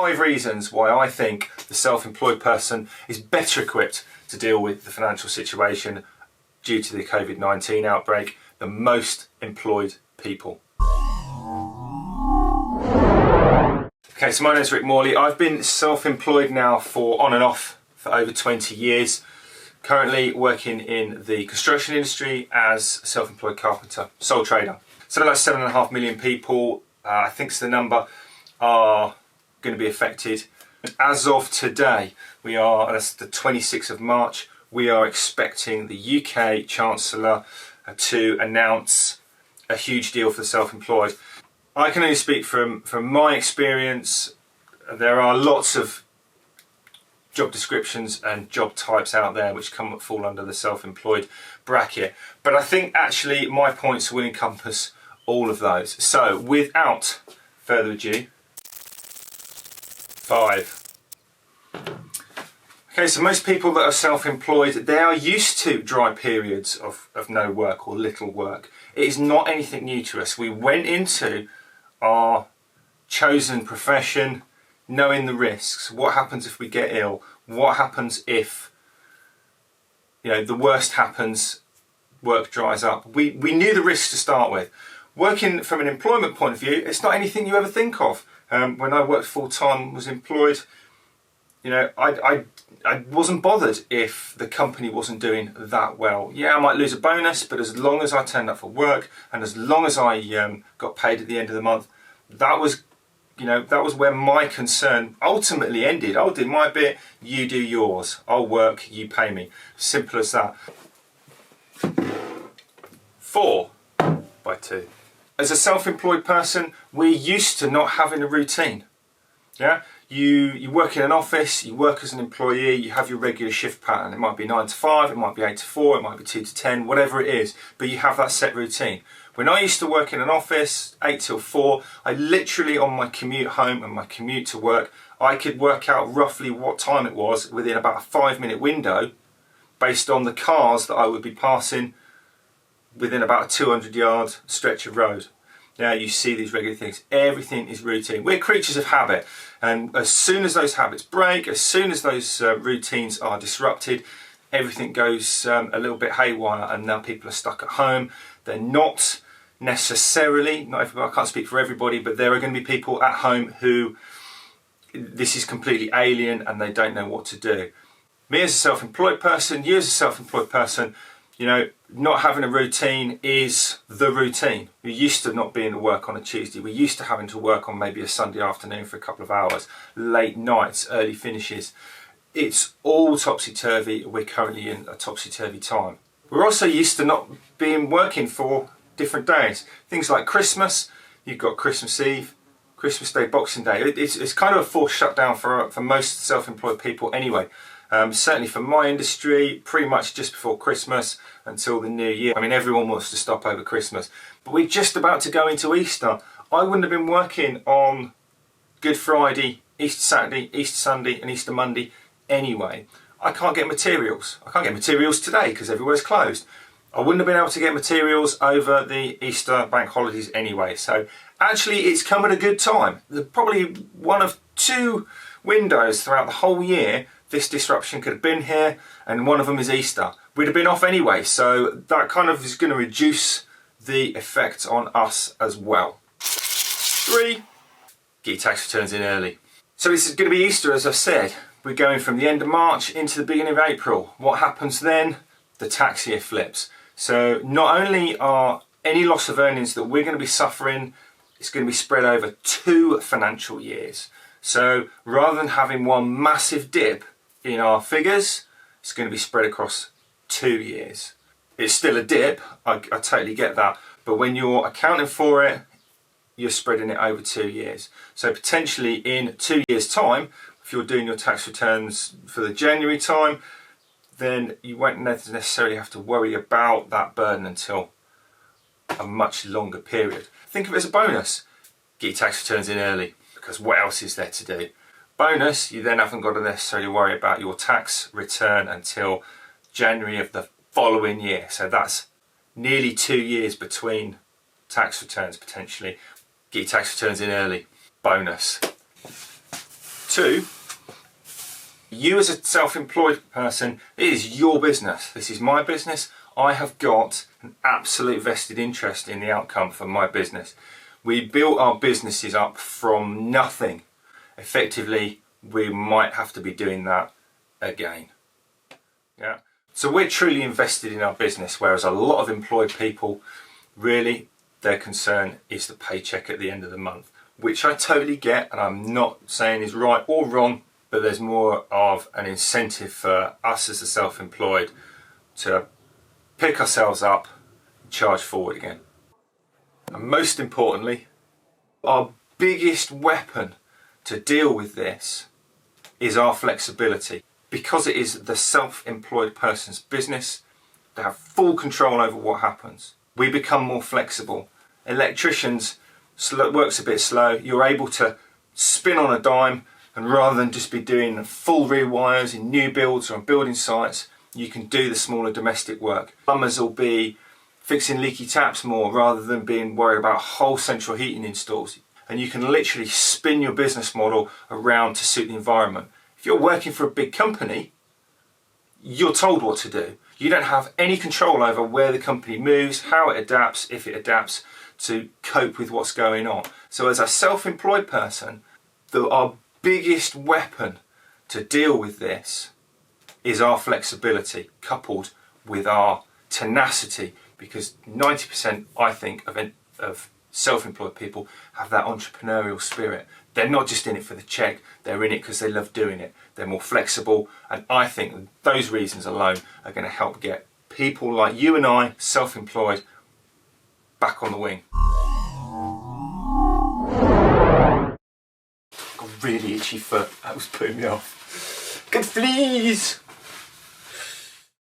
5 reasons why I think the self-employed person is better equipped to deal with the financial situation due to the COVID-19 outbreak than most employed people. Okay, so my name is Rick Morley. I've been self-employed now for on and off for over 20 years. Currently working in the construction industry as a self-employed carpenter, sole trader. So that's 7.5 million people, I think it's the number, are going to be affected. As of today, that's the 26th of March, we are expecting the UK Chancellor to announce a huge deal for the self-employed. I can only speak from my experience. There are lots of job descriptions and job types out there which fall under the self-employed bracket. But I think actually my points will encompass all of those. So without further ado, 5. Okay, so most people that are self-employed, they are used to dry periods of no work or little work. It is not anything new to us. We went into our chosen profession knowing the risks. What happens if we get ill? What happens if, the worst happens, work dries up? We knew the risks to start with. Working from an employment point of view, it's not anything you ever think of. When I worked full-time, was employed, I wasn't bothered if the company wasn't doing that well. Yeah, I might lose a bonus, but as long as I turned up for work and as long as I got paid at the end of the month, that was where my concern ultimately ended. I'll do my bit, you do yours. I'll work, you pay me. Simple as that. 4 by 2. As a self-employed person, we're used to not having a routine. Yeah, you work in an office, you work as an employee, you have your regular shift pattern. It might be 9 to 5, it might be 8 to 4, it might be 2 to 10, whatever it is, but you have that set routine. When I used to work in an office, 8 till 4, I literally, on my commute home and my commute to work, I could work out roughly what time it was within about a 5-minute window based on the cars that I would be passing within about a 200-yard stretch of road. Now you see these regular things. Everything is routine. We're creatures of habit, and as soon as those habits break, as soon as those routines are disrupted, everything goes a little bit haywire, and now people are stuck at home. They're not necessarily, not everybody, I can't speak for everybody, but there are going to be people at home who this is completely alien and they don't know what to do. Me as a self-employed person, you as a self-employed person, not having a routine is the routine. We're used to not being to work on a Tuesday. We're used to having to work on maybe a Sunday afternoon for a couple of hours, late nights, early finishes. It's all topsy-turvy. We're currently in a topsy-turvy time. We're also used to not being working for different days. Things like Christmas, you've got Christmas Eve, Christmas Day, Boxing Day. It's kind of a forced shutdown for most self-employed people anyway. Certainly for my industry, pretty much just before Christmas until the new year. I mean, everyone wants to stop over Christmas, but we're just about to go into Easter. I wouldn't have been working on Good Friday, Easter Saturday, Easter Sunday and Easter Monday anyway. I can't get materials. I can't get materials today because everywhere's closed. I wouldn't have been able to get materials over the Easter bank holidays anyway. So actually it's come at a good time. There's probably one of 2 windows throughout the whole year this disruption could have been here, and one of them is Easter. We'd have been off anyway, so that kind of is going to reduce the effect on us as well. 3, get your tax returns in early. So this is going to be Easter, as I've said. We're going from the end of March into the beginning of April. What happens then? The tax year flips. So not only are any loss of earnings that we're going to be suffering, it's going to be spread over 2 financial years. So rather than having one massive dip in our figures, it's going to be spread across 2 years. It's still a dip, I totally get that, but when you're accounting for it, you're spreading it over 2 years. So potentially in 2 years' time, if you're doing your tax returns for the January time, then you won't necessarily have to worry about that burden until a much longer period. Think of it as a bonus. Get your tax returns in early, because what else is there to do? Bonus, you then haven't got to necessarily worry about your tax return until January of the following year. So that's nearly 2 years between tax returns potentially. Get your tax returns in early. Bonus. 2, you as a self-employed person, it is your business. This is my business. I have got an absolute vested interest in the outcome for my business. We built our businesses up from nothing. Effectively, we might have to be doing that again. Yeah. So we're truly invested in our business, whereas a lot of employed people, really, their concern is the paycheck at the end of the month, which I totally get, and I'm not saying is right or wrong, but there's more of an incentive for us as the self-employed to pick ourselves up and charge forward again. And most importantly, our biggest weapon to deal with this is our flexibility. Because it is the self-employed person's business, they have full control over what happens. We become more flexible. Electricians, works a bit slow. You're able to spin on a dime, and rather than just be doing full rewires in new builds or on building sites, you can do the smaller domestic work. Plumbers will be fixing leaky taps more rather than being worried about whole central heating installs. And you can literally spin your business model around to suit the environment. If you're working for a big company, you're told what to do. You don't have any control over where the company moves, how it adapts, if it adapts to cope with what's going on. So as a self-employed person, our biggest weapon to deal with this is our flexibility coupled with our tenacity, because 90% I think of self-employed people have that entrepreneurial spirit. They're not just in it for the check, they're in it because they love doing it. They're more flexible, and I think those reasons alone are going to help get people like you and I, self-employed, back on the wing. Got a really itchy foot, that was putting me off. Good fleas!